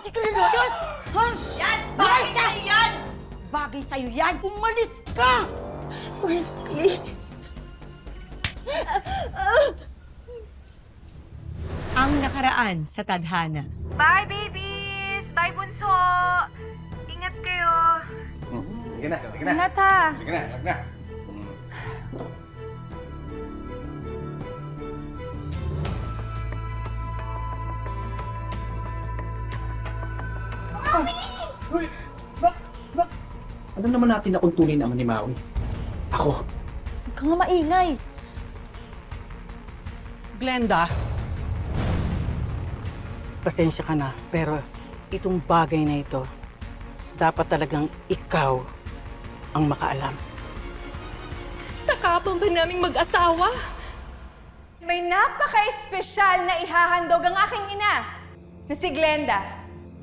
Hindi ka lumayas! Ha? Yan! Bagay sa'yo yan! Bagay sa'yo yan! Umalis ka! Please. Ang nakaraan sa tadhana. Bye, babies! Bye, bunso! Ingat kayo! Sige na, sige na. Ingat ha! Sige na, sige na. Ano naman natin na kung tunay naman ni Maui? Ako. Huwag ka nga maingay! Glenda, pasensya ka na, pero itong bagay na ito, dapat talagang ikaw ang makaalam. Sa kapang ba naming mag-asawa? May napaka-espesyal na ihahandog ang aking ina na si Glenda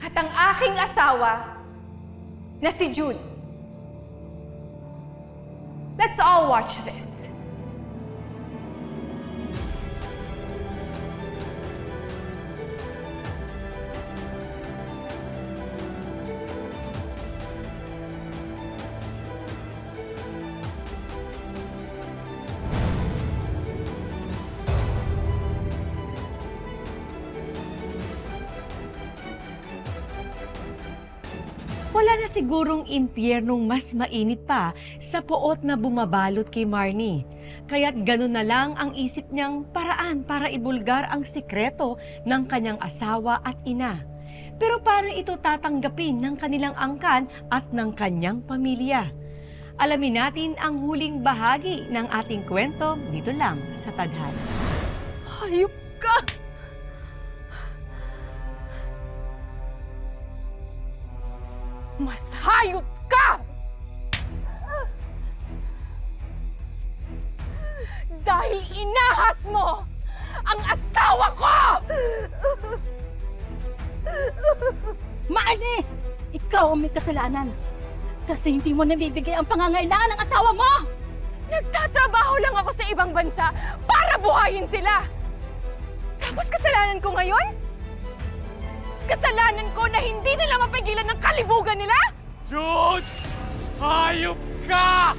at ang aking asawa na si Jude. Let's all watch this. Wala na sigurong impyernong mas mainit pa sa poot na bumabalot kay Marnie. Kaya't ganun na lang ang isip niyang paraan para ibulgar ang sikreto ng kanyang asawa at ina. Pero paano ito tatanggapin ng kanilang angkan at ng kanyang pamilya? Alamin natin ang huling bahagi ng ating kwento dito lang sa Tadhana. Hayop ka! Mas hayop ka! Dahil inahas mo ang asawa ko! Marnie! Ikaw ang may kasalanan. Kasi hindi mo nabibigay ang pangangailangan ng asawa mo! Nagtatrabaho lang ako sa ibang bansa para buhayin sila! Tapos kasalanan ko ngayon? Kasalanan ko na hindi nila mapigilan ng kalibugan nila? Jude! Hayop ka!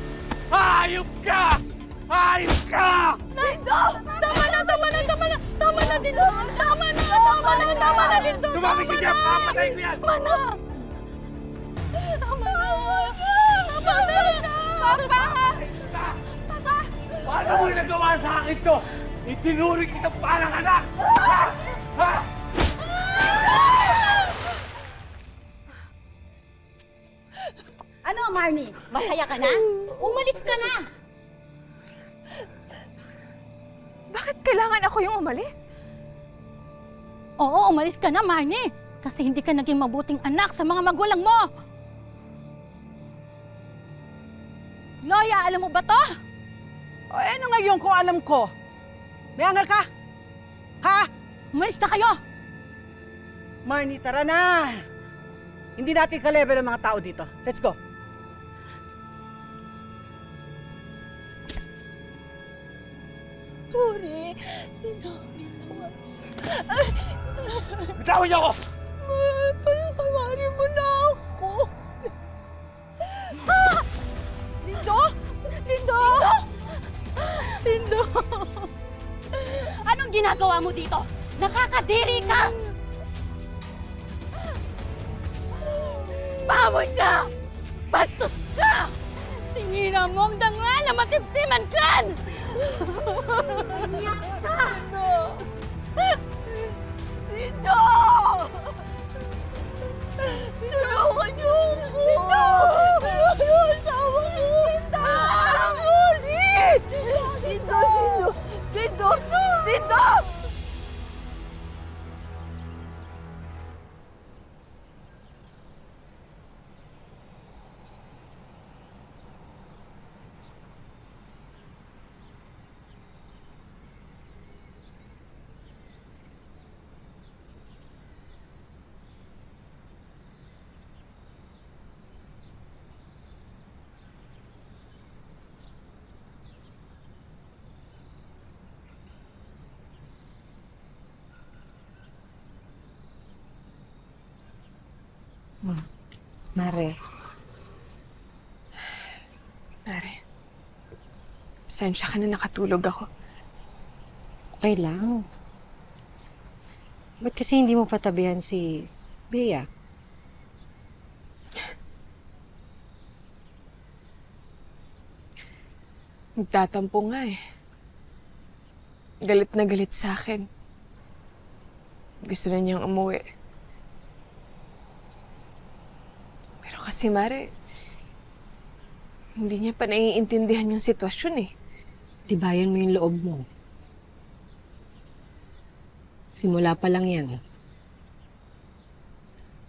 Hayop ka! Hayop ka! Lindo! Tama na, tama na, tama na! Tama na, Lindo! Tama na, tama na, tama na, Lindo! Tumamig ka dyan! Papatay ko yan! Tama na! Tama na! Tama na! Papa! Papa! Paano mo nagawa sa akin to? Itinuring kitang parang anak! Ha? Ha? Ano, Marnie? Masaya ka na? Umalis ka na! Bakit kailangan ako yung umalis? Oo, umalis ka na, Marnie! Kasi hindi ka naging mabuting anak sa mga magulang mo! Loya, alam mo ba to? O ano ngayon kung alam ko? May angal ka? Ha? Umalis na kayo! Marnie, tara na! Hindi natin ka-level ang mga tao dito. Let's go! Tori! Lindo! Bitawan niyo ako! Patawarin mo na ako! Lindo! Lindo! Lindo! Anong ginagawa mo dito? Nakakadiri ka! Baboy ka! Bastos ka! Sinira mo ang dangal na matiptiman kan! Lindo! Lindo! Tulungan niyo ako! Tulungan niyo ang asawa ko! Sorry! Lindo! Lindo! Lindo! Lindo! Mare. Mare. Pasensya ka na nakatulog ako. Okay lang. Ba't kasi hindi mo patabihan si Bea? Nagtatampo nga eh. Galit na galit sa akin. Gusto na niyang umuwi. Pero kasi Mare, hindi niya pa naiintindihan yung sitwasyon eh. Tibayan mo yung loob mo. Simula pa lang yan.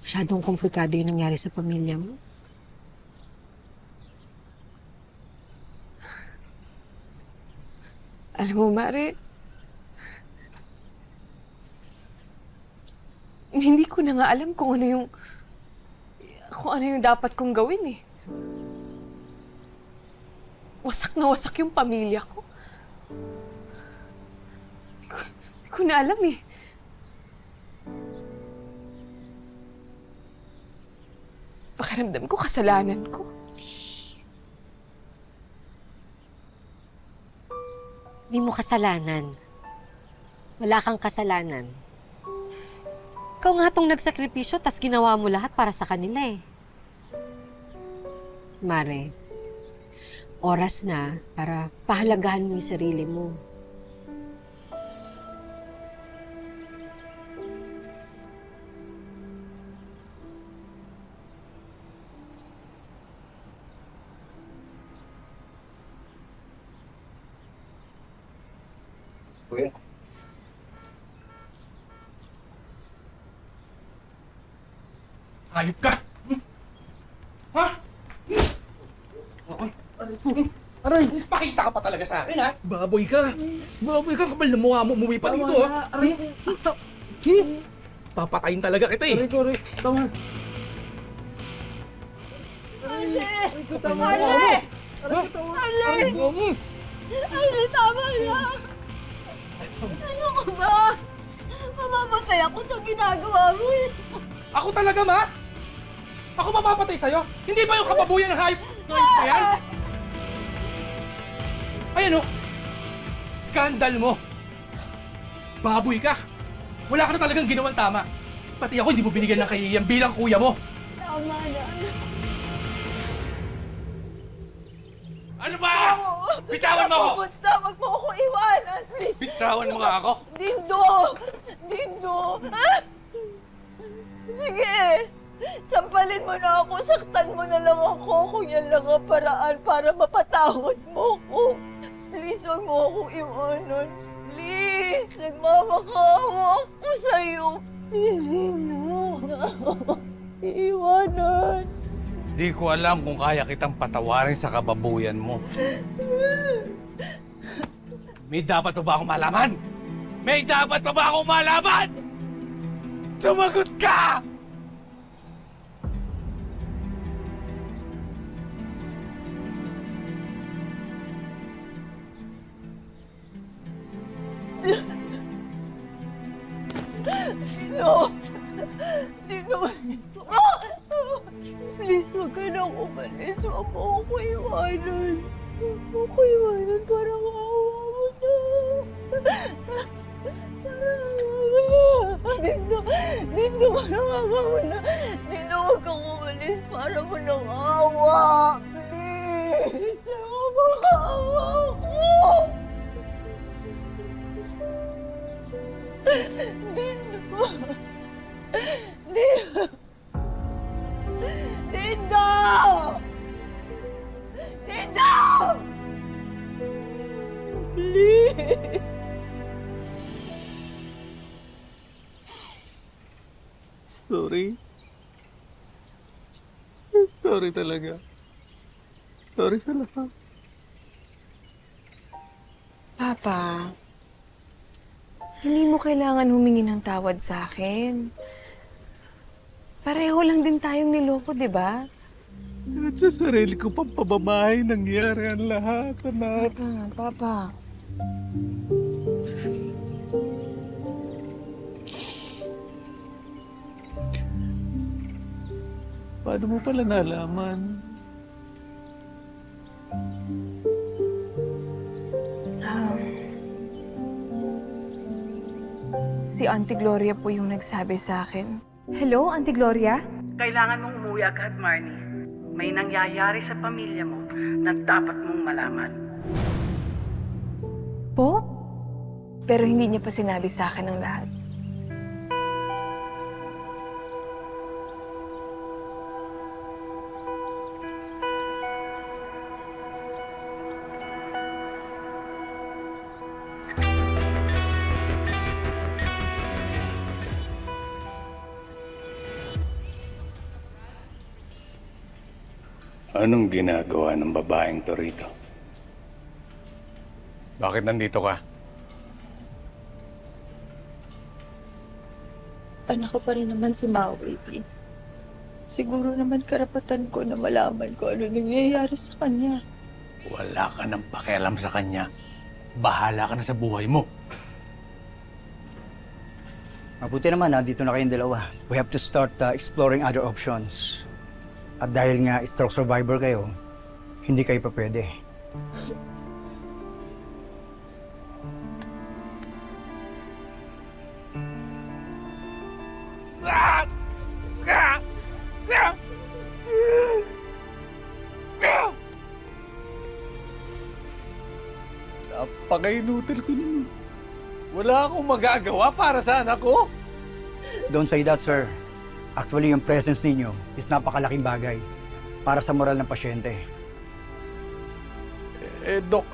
Masyadong komplikado yung nangyari sa pamilya mo. Alam mo, Mare, hindi ko na nga alam kung ano yung dapat kong gawin eh. Wasak na wasak yung pamilya ko. Hindi ko na alam eh. Pakiramdam ko kasalanan ko. Hindi mo kasalanan. Wala kang kasalanan. Ikaw nga tong nagsakripisyo, tas ginawa mo lahat para sa kanila eh. Mare, oras na para pahalagahan mo yung sarili mo. Kuya. Hayop ka! Ha? Aray! Pakita ka pa talaga sa akin, ha? Baboy ka! Baboy ka! Kapal na mukha mo, umuwi pa dito, ha? Aray! Papatayin talaga kita, eh! Aray! Tama! Ale! Ale! Ale, tama na! Ano ka ba? Mamamatay ako sa ginagawa mo eh. Ako talaga, ma? Ako mapapatay sa'yo? Hindi ba yung kababuyan ng hayop na yan? Ayan o! Skandal mo! Baboy ka! Wala ka na talagang ginawang tama. Pati ako hindi mo binigyan ng kahihiyan bilang kuya mo. Tama na. Ano ba? Bitawan mo ako! Pupunta, wag mo ako iwanan, please. Bitawan mo nga ako! Dindo! Dindo! Ah! Sige! Sampalin mo na ako, saktan mo na lang ako kung yan lang ang paraan para mapatawad mo ko. Please, wag mo akong iwanan. Please! Nagmamakaawa ako sa'yo. Please, hindi mo ako iwanan. Di ko alam kung kaya kitang patawarin sa kababuyan mo. May dapat pa ba akong malaman? May dapat pa ba akong malaman? Sumagot ka! No! Dino! Please, huwag ka na umalis. Huwag mo ako iwanan. Huwag mo ako iwanan. Parang awa mo na. Parang awa mo na. Dino! Dino! Parang awa mo na. Dino, huwag kang umalis. Para mo ng awa. Please! Nakakaawa ako! Dino! Dino! Dino! Dino! Please! Sorry. Sorry talaga. Sorry sa lahat. Papa, hindi mo kailangan humingi ng tawad sa akin. Pareho lang din tayong niloko, di ba? At sa sarili ko pang pabamahay nangyari ang lahat, anak. Papa. Paano mo pala nalaman? Si Auntie Gloria po yung nagsabi sa akin. Hello, Auntie Gloria? Kailangan mong umuwi agad, Marnie. May nangyayari sa pamilya mo na dapat mong malaman. Po? Pero hindi niya pa sinabi sa akin ang lahat. Anong ginagawa ng babaeng to rito? Bakit nandito ka? Anak ko pa rin naman si Maui. Siguro naman karapatan ko na malaman ko ano nangyayari sa kanya. Wala ka nang pakialam sa kanya. Bahala ka na sa buhay mo. Mabuti naman, dito na kayong dalawa. We have to start exploring other options. At dahil nga stroke survivor kayo, hindi kayo pa pwede. Napaka-inutil ko nun. Wala akong magagawa para sa anak ko. Don't say that, sir. Actually, yung presence ninyo is napakalaking bagay para sa moral ng pasyente. Dok,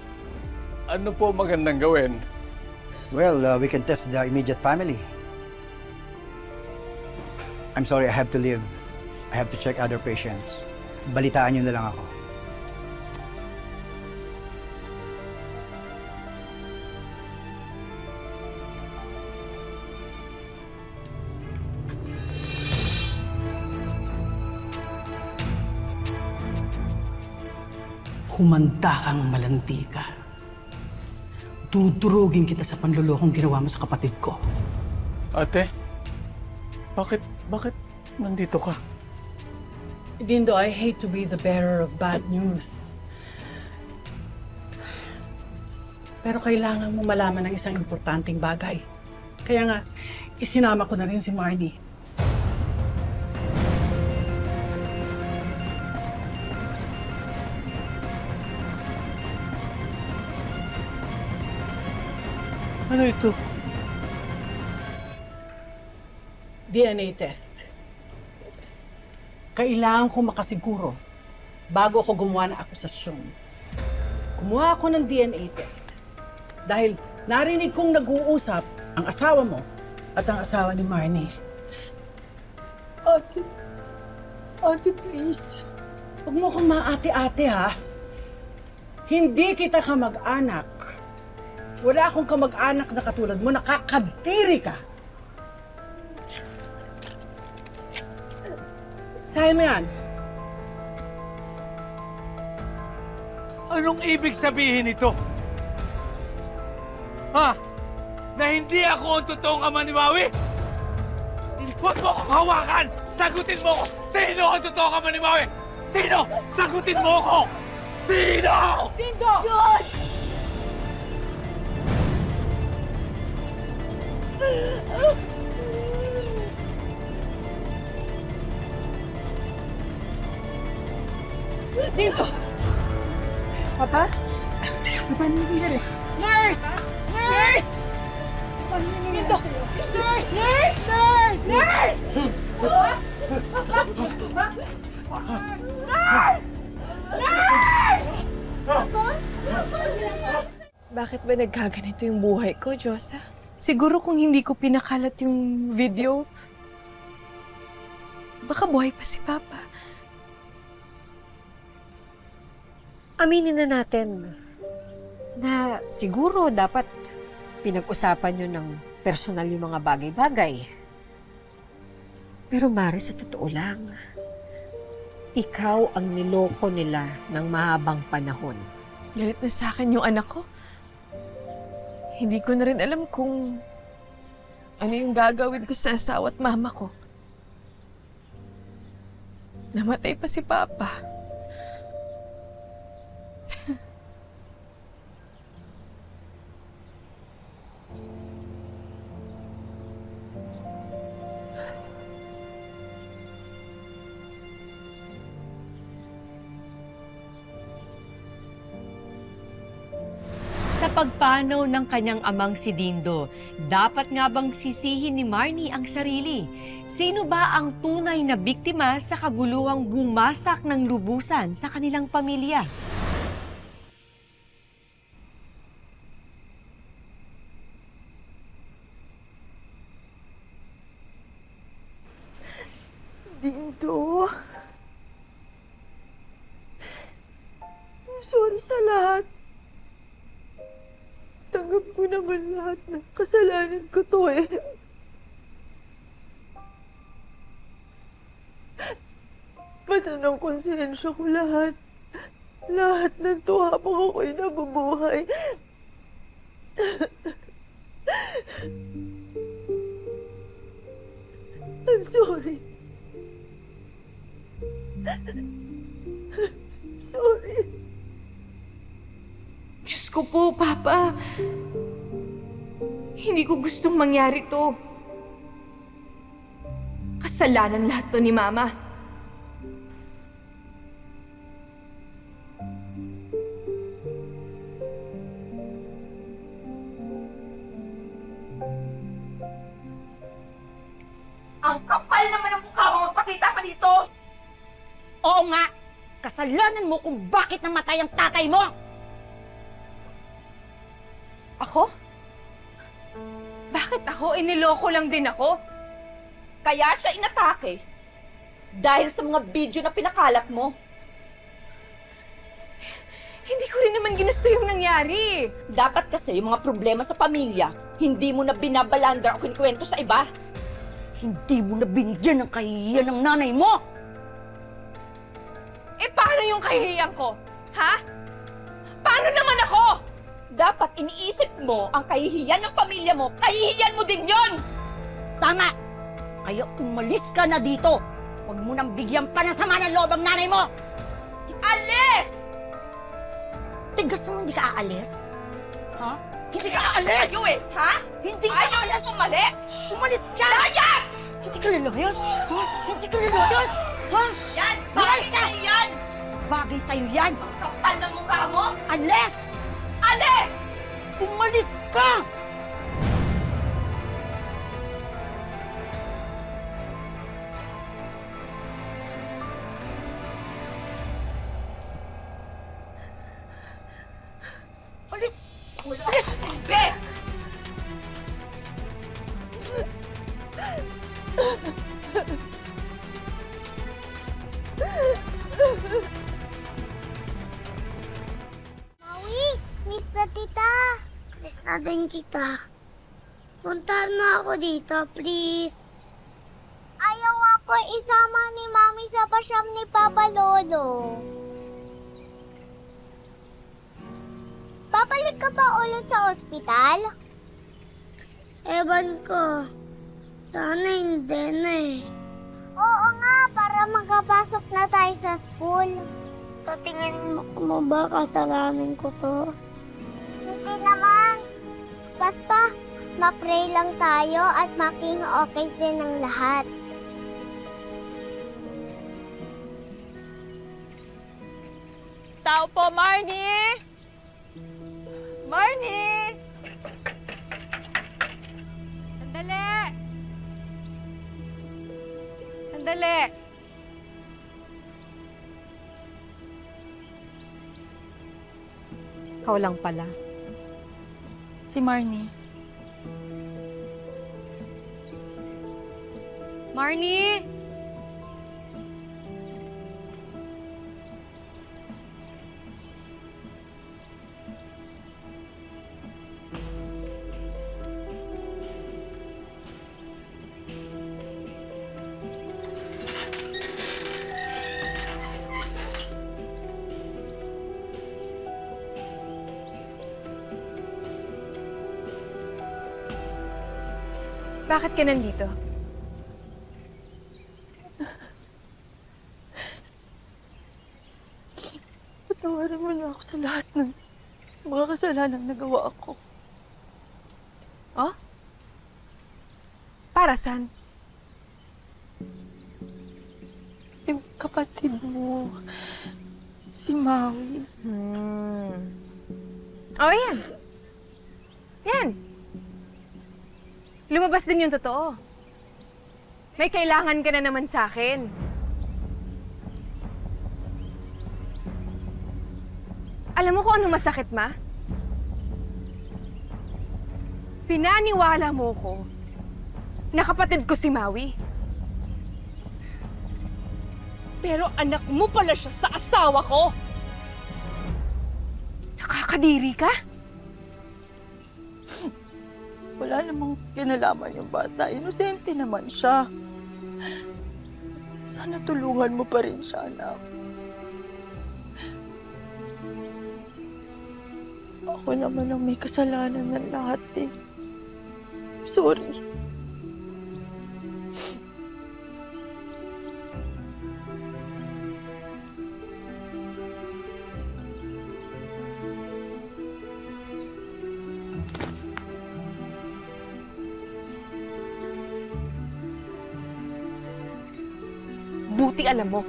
ano po magandang gawin? Well, we can test the immediate family. I'm sorry, I have to leave. I have to check other patients. Balitaan nyo na lang ako. Humanda kang malandi ka. Dudurugin kita sa panlulokong ginawa mo sa kapatid ko. Ate, bakit nandito ka? Dindo, I hate to be the bearer of bad news. Pero kailangan mo malaman ng isang importanteng bagay. Kaya nga, isinama ko na rin si Marnie. Ano ito? DNA test. Kailangan ko makasiguro bago ako gumawa ng akusasyon. Kumuha ako ng DNA test dahil narinig kong nag-uusap ang asawa mo at ang asawa ni Marnie. Ate, please. Huwag mo kong maate-ate, ha? Hindi kita kamag-anak. Wala akong kamag-anak na katulad mo, nakakadiri ka. Sabi mo yan. Anong ibig sabihin nito? Ha? Na hindi ako ang totoong ama ni Maui? Huwag mo akong hawakan! Sagutin mo ko! Sino ang totoong ama ni Maui? Sino? Sagutin mo ko! Sino? Dindo! John! Dito! Papa? Papa, ano nangyayari? Nurse! Nurse! Dito! Nurse! Nurse! Nurse! Nurse! Bakit ba nagkaganito yung buhay ko, Diyosa? Siguro kung hindi ko pinakalat yung video, baka buhay pa si Papa. Aminin na natin na siguro dapat pinag-usapan nyo ng personal yung mga bagay-bagay. Pero Mari, sa totoo lang, ikaw ang niloko nila ng mahabang panahon. Galit na sa akin yung anak ko. Hindi ko na rin alam kung ano yung gagawin ko sa asawa at mama ko. Namatay pa si Papa. Sa pagpanaw ng kanyang amang si Dindo, dapat nga bang sisihin ni Marnie ang sarili? Sino ba ang tunay na biktima sa kaguluhang bumasak ng lubusan sa kanilang pamilya? Dindo. Sorry sa lahat. Tanggap ko naman lahat ng kasalanan ko to eh. Basta ng konsensya ko lahat. Lahat ng to habang ako'y nabubuhay. I'm sorry. Sorry. Diyos ko po, Papa. Hindi ko gustong mangyari to. Kasalanan lahat to ni Mama. Ang kapal naman ng mukha mo, magpakita pa dito! Oo nga! Kasalanan mo kung bakit namatay ang tatay mo! Ako? Bakit ako? Iniloko lang din ako. Kaya siya inatake. Dahil sa mga video na pinakalat mo. Hindi ko rin naman ginusto yung nangyari. Dapat kasi yung mga problema sa pamilya, hindi mo na binabalandar o kinikwento sa iba. Hindi mo na binigyan ng kahihiyan ng nanay mo! Eh, paano yung kahihiyan ko? Ha? Paano naman ako? Dapat iniisip mo ang kahihiyan ng pamilya mo, kahihiyan mo din yon! Tama! Kaya umalis ka na dito! Huwag mo nang bigyan pa ng sama ng loob ang nanay mo! Alis! Tigas mo hindi ka aalis? Ha? Hindi ka aalis! Ayaw eh, ha? Hindi ka Ayaw aalis! mo umalis! Umalis ka! Layas! Hindi ka lalayas! Ha? Hindi ka lalayas! Ha? Yan! Bagay ka! sa'yo yan! Bagay sa'yo yan! Ang kapal ng mukha mo! Alis! Alis! Umalis ka! Alis! Alis! Silbi! Maui, miss na tita. Miss na din kita. Puntahan mo ako dito, please. Ayaw ako isama ni Mami sa pasyam ni Papa Lolo. Babalik ka ba ulit sa ospital? Ewan ko. Sana hindi na eh. Oo nga, para makapasok na tayo sa school. Sa tingin mo ba kasalanan ko to? Hindi naman. Basta, ma-pray lang tayo at maging okay din ang lahat. Tao po, Marnie! Marnie! Sandali! Sandali! Ikaw lang pala. Si Marnie. Marnie! Bakit ka nandito? Patawarin mo na ako sa lahat ng mga kasalanan nagawa ako. Oh? Para saan? Yung kapatid mo, si Maui. Oh, yan. Yan. Lumabas din yung totoo. May kailangan ka na naman sa akin. Alam mo kung ano masakit, Ma? Pinaniwala mo ko na kapatid ko si Maui. Pero anak mo pala siya sa asawa ko. Nakakadiri ka? Wala namang kinalaman yung bata. Inosente naman siya. Sana tulungan mo pa rin siya, anak. Ako naman ang may kasalanan ng lahat eh. Sorry. Buti alam mo.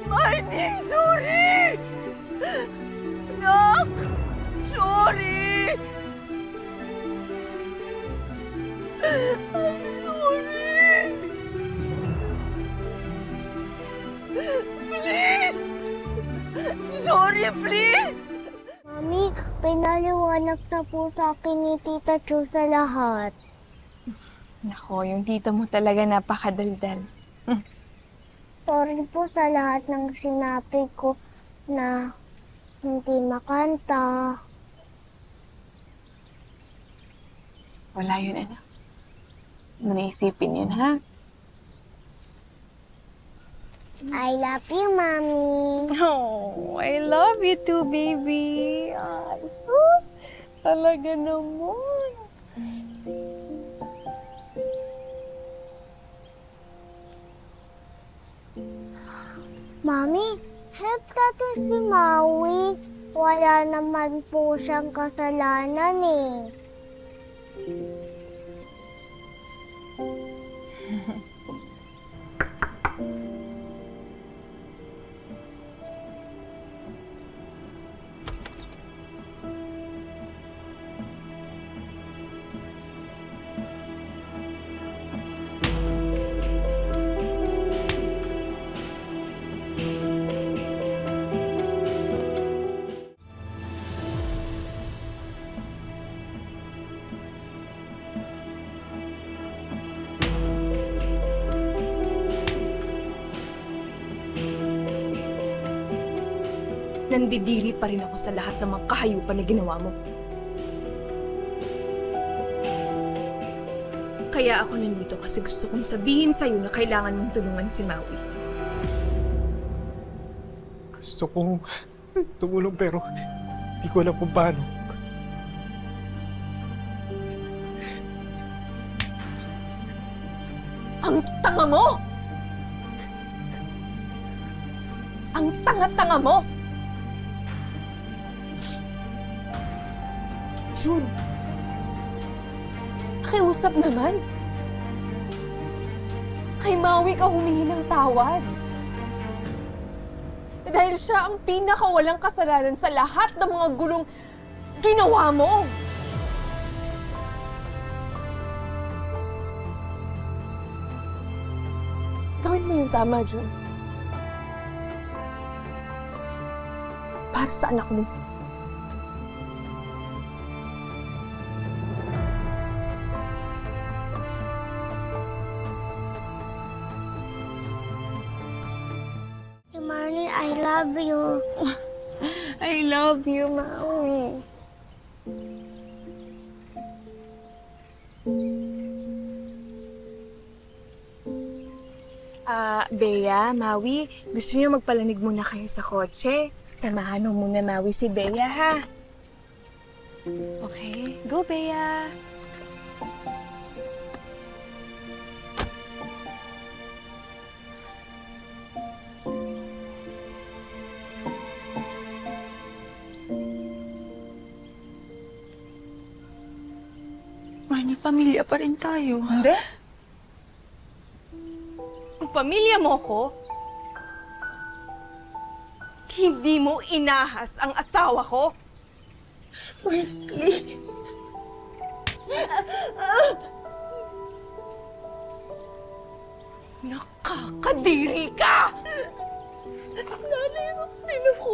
Marnie! Sorry! Anak! Sorry! I'm sorry! Please! Sorry, please! Mami, pinaliwanag na po sa akin ni Tita Chu sa lahat. Nako, yung tita mo talaga napakadaldal. Sorry po sa lahat ng sinabi ko na hindi makanta. Wala yun, anak. Huwag mo naisipin yun, ha? I love you, Mami. Oh, I love you too, baby. Ay, sus. Talaga naman. Mami, help natin si Maui. Wala naman po siyang kasalanan eh. Nandidiri pa rin ako sa lahat ng mga kahayupan na ginawa mo. Kaya ako nandito kasi gusto kong sabihin sa'yo na kailangan mong tulungan si Maui. Gusto kong tumulong pero di ko alam kung paano. Ang tanga mo! Ang tanga-tanga mo! June, pakiusap naman. Kay Maui ka humingi ng tawad. Dahil siya ang pinakawalang kasalanan sa lahat ng mga gulong ginawa mo. Gawin mo yung tama, June. Para sa anak mo. Marnie, I love you. I love you, Maui. Bea, Maui, gusto niyo magpalamig muna kayo sa kotse? Samahan mo muna, Maui, si Bea, ha? Okay, go, Bea. Marnie, pamilya pa rin tayo. Hindi? Kung pamilya mo ko, hindi mo inahas ang asawa ko. Please. Nakakadiri ka! Nanay, bakit ako?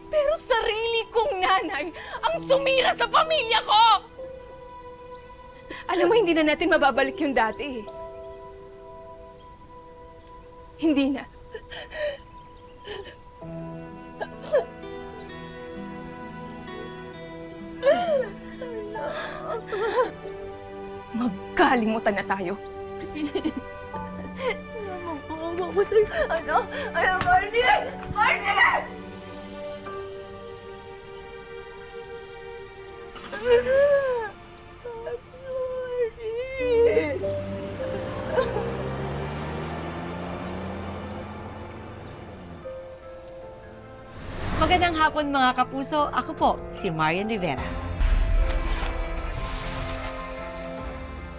Pero sarili kong nanay ang sumira sa pamilya ko! Alam mo, hindi na natin mababalik yung dati. Hindi na. Magkalimutan na tayo. Magandang hapon mga kapuso. Ako po, si Marian Rivera.